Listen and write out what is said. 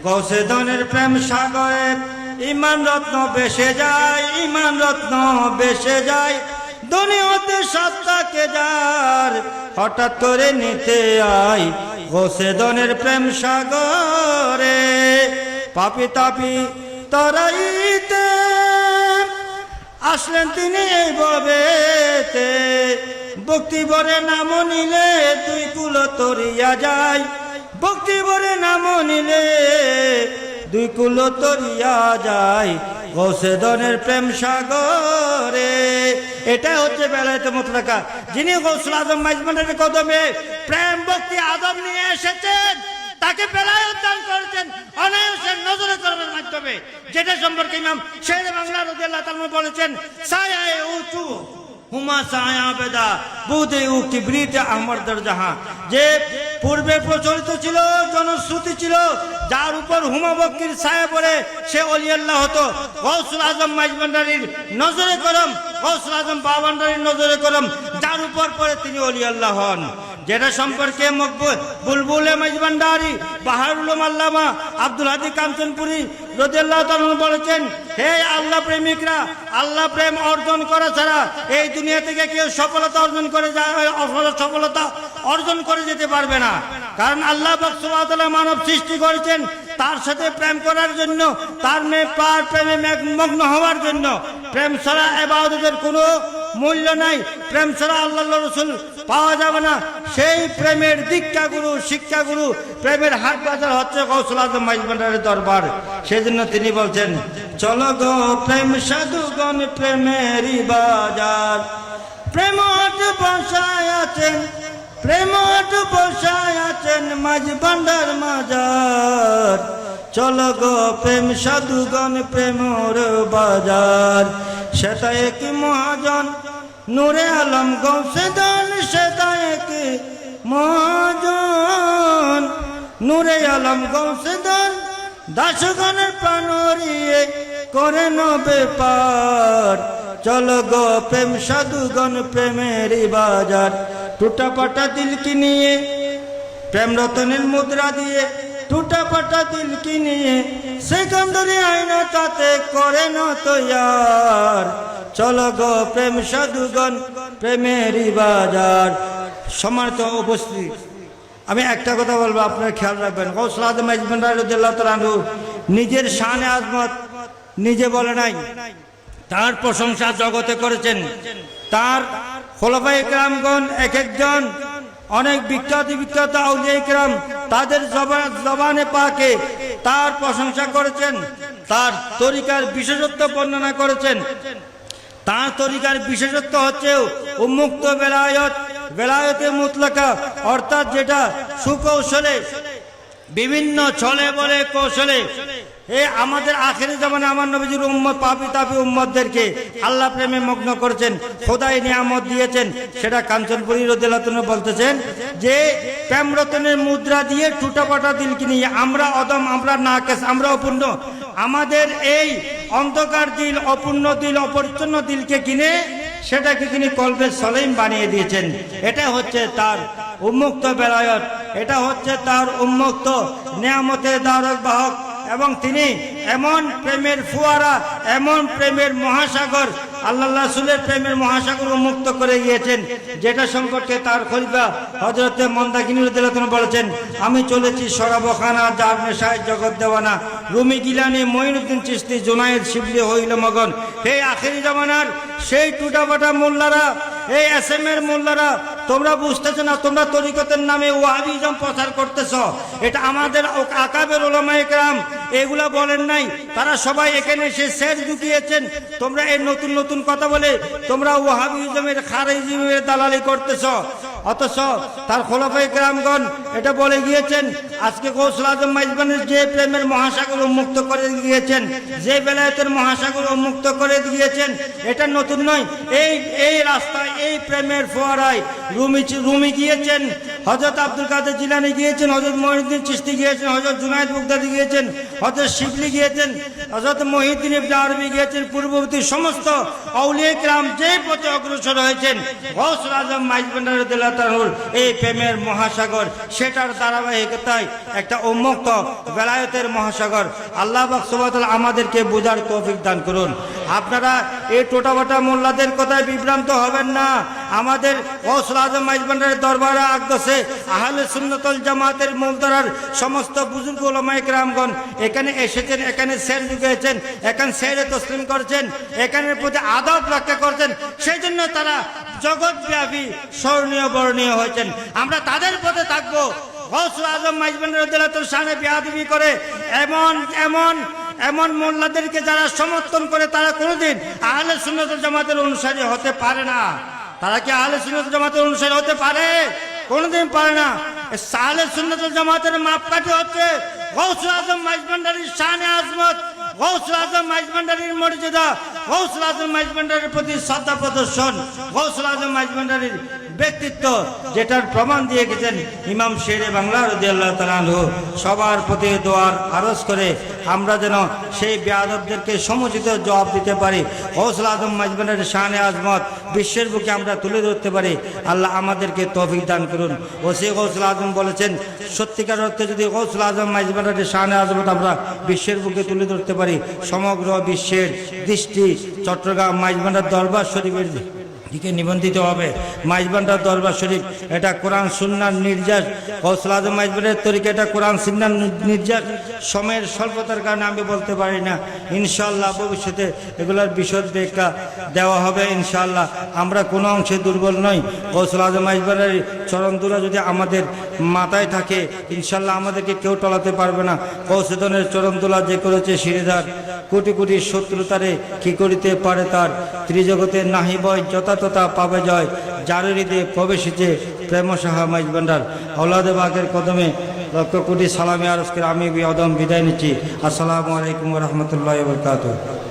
গৌসে দনের প্রেম সাগরে ইমান রত্ন বেসে যায়, ইমান রত্ন বেসে যায়। দুনিয়াতে সত্তাকে যার হঠাৎ করে নিতে আয় গৌসে দনের প্রেম সাগরে। পাপি তাপি তরাইতে আসলেন তিনি এই ভবেতে, ভক্তি ভরে নাম নিলে দুই কুল তরিয়া যায়, ভক্তি ভরে নাম নিলে দুই কুল তরিয়া যায় গৌসে দনের প্রেম সাগরে। এটা হচ্ছে বেলায়েতে মুতলাকা, যিনি গৌসুল আজম মাইজবানের কদমে প্রেম ভক্তি আদম নিয়ে এসেছেন, তাকে বেলায়েত দান করেছেন অনায়াসের নজরে করবের মাধ্যমে, যেটা সম্পর্কে ইমাম শের বাংলা রাদিয়াল্লাহু তাআলা বলেছেন, সায়ায়ে উঁচু হুমা সায়া বেদা বুদে উ কিবরিতে আমার দরজাহা। যে পূর্বে প্রচলিত ছিল, জনশ্রুতি ছিল, যার উপর হুমা বক্কির ছায়া পড়ে সে ওলি আল্লাহ হতো। গৌসুল আজম মাইজভান্ডারীর নজরে করম, গৌসুল আজম বাভান্ডারীর নজরে করম, যার উপর পড়ে তিনি ওলি আল্লাহ হন। যেটা সম্পর্কে বুলবুলে মাইজভান্ডারী বাহারুল আল্লামা আব্দুল হাদী কাঞ্চনপুরী রাদিয়াল্লাহু তাআলা বলেছেন, হে আল্লাহ প্রেমিকরা, আল্লাহ প্রেম অর্জন করা ছাড়া এই দুনিয়া থেকে কেউ সফলতা অর্জন করে সফলতা অর্জন করে যেতে পারবে না। কারণ আল্লাহ পাক সুবহানাহু ওয়া তাআলা মানব সৃষ্টি করেছেন তার সাথে প্রেম করার জন্য, তার প্রেমে মগ্ন হওয়ার জন্য। প্রেম ছাড়া ইবাদতের কোনো মূল্য নাই, প্রেম ছাড়া আল্লাহর রাসূল পাওয়া যাবে না। সেই প্রেমের দীক্ষাগুরু, শিক্ষাগুরু, প্রেমের হাট বাজার হচ্ছে গৌসুল আজম মাইজভান্ডারীর দরবার। সেজন্য তিনি বলছেন, চলো গো প্রেম সাধুগণ প্রেমেরই বাজার, প্রেম হাট বসায় আছেন, প্রেম হাট বসায় আছেন মাইজভান্ডার মাজার। চলো গো প্রেম সাধুগণ প্রেমর বাজার। সেটা এক মহাজন নূরে আলম গৌসে দন, সেটা এক মহাজন নূরে আলম গৌসে দন, দাসগণের প্রাণরিয়ে করে নবে পার। চলো গো প্রেম সাধুগণ প্রেমেরই বাজার। টুটা পাটা দিল কি নিয়ে প্রেম রতনের মুদ্রা দিয়ে, টুটা পাটা দিল কি নিয়ে সেকন্দরি আয়না তাতে করে না তৈয়ার। চলো গো প্রেম সাধুগণ প্রেমেরই বাজার। সম্মানিত উপস্থিতি, আমি একটা কথা বলবো, আপনারা খেয়াল রাখবেন। গৌসুল আজম মাইজভান্ডারী রাদিয়াল্লাহু তাআলা আনহু নিজের শানে আজমত নিজে বলে নাই, তার প্রশংসা জগতে করেছেন। তার খোলাফায়ে কেরামগণ এক একজন অনেক বিখ্যাত বিখ্যাত আউলিয়া কেরাম তাদের জবানে পাকে তার প্রশংসা করেছেন, তার তরিকার বিশেষত্ব বর্ণনা করেছেন। তার তরিকার বিশেষত্ব হচ্ছে উন্মুক্ত বেলায়েত, বেলায়েতে মুতলাকা, অর্থাৎ যেটা সুকৌশলে বিভিন্ন ছলে বলে কৌশলে আমাদের আখেরি জামানে আমার নবীজির উম্মত পাপি তাপি উম্মতদেরকে আল্লাহ প্রেমে মগ্ন করেছেন, খোদাই নিয়ামত দিয়েছেন। সেটা কাঞ্চনপুরী রাদিয়াল্লাহু তাআলা বলতেছেন যে প্রেম রতনের মুদ্রা দিয়ে টুটাপাটা দিল কিনে আমরা অদম, আমরা নাকেস, আমরা অপূর্ণ, আমাদের এই অন্ধকার দিল, অপূর্ণ দিল, অপরিচ্ছন্ন দিলকে কিনে সেটাকে তিনি কলবে সলেম বানিয়ে দিয়েছেন। এটা হচ্ছে তার উন্মুক্ত বেলায়েত, এটা হচ্ছে তার উন্মুক্ত নিয়ামতের ধারক বাহক। এবং তিনি এমন প্রেমের ফুয়ারা, এমন প্রেমের মহাসাগর, আল্লাহ রাসূলের প্রেমের মহাসাগর উন্মুক্ত করে গিয়েছেন, যেটা সম্পর্কে তার খলিফা হযরতে মন্দাকিনী রাদিয়াল্লাহু তাআলা বলেছেন, আমি চলেছি শরাবখানা যার নেশায় জগৎ দেওয়ানা, রুমি গিলানি মঈনুদ্দিন চিশতি জুনায়েদ শিবলি হইল মগন। হে আখেরি জামানার সেই টুটাপাটা মোল্লারা, এই এসএমের মোল্লারা, তোমরা বুঝতেছ না, তোমরা তরিকতের নামে ওয়াহাবিজম প্রচার করতেছ। এটা আমাদের আকাবের উলামায়ে কেরাম এগুলা বলেন নাই, তারা সবাই এখানে এসে সের ঢুকিয়েছেন। তোমরা এই নতুন নতুন কথা বলে তোমরা ওয়াহাবিজমের খারিজিমের দালালি করতেছ। অথচ তার খোলাফায়ে কেরামগণ এটা বলে গিয়েছেন, আজকে গৌসুল আজম মাইজভান্ডারীর যে প্রেমের মহাসাগর উন্মুক্ত করে দিয়েছেন, যে বেলায়েতের মহাসাগর উন্মুক্ত করে দিয়েছেন, এটা নতুন নয়। এই রাস্তায়, এই প্রেমের ফোয়ারায় রুমি গিয়েছেন, হযরত আব্দুল কাদের জিলানী গিয়েছেন, হযরত মঈনুদ্দিন চিশতি গিয়েছেন, হযরত জুনায়েদ বাগদাদি গিয়েছেন, হযরত শিবলি গিয়েছেন, হযরত মহিউদ্দিন ইবনে আরবি গিয়েছেন। পূর্ববর্তী সমস্ত আউলিয়া কিরাম যে পথে অগ্রসর হয়েছেন, গৌসুল আজম মাইজ ভান্ডারী রাদিয়াল্লাহু তাআলার এই প্রেমের মহাসাগর, সেটার ধারাবাহিকতায় একটা উন্মুক্ত বেলায়েতের মহাসাগর। আল্লাহ পাক সুবহানাহু ওয়া তাআলা আমাদেরকে বোঝার তৌফিক দান করুন। আপনারা এই টোটাবাটা মোল্লাদের কথায় বিভ্রান্ত হবেন না। আমাদের গৌসুল আজম মাইজ ভান্ডারীর দরবারে আগদশে আহলে সুন্নাত ওয়াল জামাতের মুলতারার সমস্ত বুজুর্গ উলামায়ে কেরামগণ এখানে এসেছেন, এখানে সের ঝুঁকিয়েছেন, এখানে সেরে তসলিম করেছেন, এখানের প্রতি আদব রক্ষা করছেন। সেই জন্য তারা জগৎব্যাপী স্মরণীয় বর্ণীয় হয়েছেন। আমরা তাদের পথে থাকবো। গৌসুল আজম মাইজ ভান্ডারী রাদিয়াল্লাহু তাআলার শানে বেয়াদবি করে এমন মোল্লাদেরকে যারা সমর্থন করে, তারা কোনোদিন আহলে সুন্নাত ওয়াল জামাতের অনুসারী হতে পারে না। তারা কি আহলে সুন্নাত ওয়াল জামাতের অনুসারী হতে পারে? কোনোদিন পারে না। আহলে সুন্নাত ওয়াল জামাতের মাপকাঠি হচ্ছে গৌসুল আজম মাইজ ভান্ডারীর শানে আজমত, গৌসুল আজম মাইজ ভান্ডারীর মর্যাদা, গৌসুল আজম মাইজ ভান্ডারীর প্রতি শ্রদ্ধা প্রদর্শন, গৌসুল আজম মাইজ ভান্ডারীর ব্যক্তিত্ব, যেটার প্রমাণ দিয়ে গেছেন ইমাম শেরে বাংলা রাদিয়াল্লাহু তাআলা আনহু। সবার প্রতি দোয়ার আরজ করে আমরা যেন সেই বেয়াদবদেরকে সমুচিত জবাব দিতে পারি। গৌসুল আজম মাইজ ভান্ডারীর শানে আজমত বিশ্বের বুকে আমরা তুলে ধরতে পারি। আল্লাহ আমাদেরকে তৌফিক দান করুন। ওসি গৌসুল আজম বলেছেন, সত্যিকার অর্থে যদি গৌসুল আজম মাইজ ভান্ডারীর শানে আজমত আমরা বিশ্বের বুকে তুলে ধরতে পারি, সমগ্র বিশ্বের দৃষ্টি চট্টগ্রাম মাইজ ভান্ডার দরবার শরীফের দিকে নিবন্ধিত হবে। মাইজ ভান্ডার দরবার শরীফ এটা কোরআন সুন্নাহর নির্যাস। গৌসুল আজম মাইজ ভান্ডারীর তরিকা এটা কোরআন সুন্নাহর নির্যাস। সময়ের স্বল্পতার কারণে আমি বলতে পারি না। ইনশাআল্লাহ ভবিষ্যতে এগুলোর বিশদ ব্যাখ্যা দেওয়া হবে ইনশাআল্লাহ। আমরা কোনো অংশে দুর্বল নই। গৌসুল আজম মাইজ ভান্ডারীর চরণদুলা যদি আমাদের মাথায় থাকে, ইনশাআল্লাহ আমাদেরকে কেউ টলাতে পারবে না। গৌসুদনের চরণদুলা যে করেছে শিরিধার, কোটি কোটি শত্রুতারে কি করিতে পারে তার, ত্রিজগতে নাহি বয় যথাতথা পাবে জয়, যার হৃদয়ে প্রবেশেছে প্রেম সাহা মাইজ ভান্ডার। আওলাদে বাগের কদমে লক্ষ কোটি সালামি আরজ করে আমি বিদায় নিচ্ছি। আসসালামু আলাইকুম ওয়া রাহমাতুল্লাহি ওয়া বারাকাতুহু।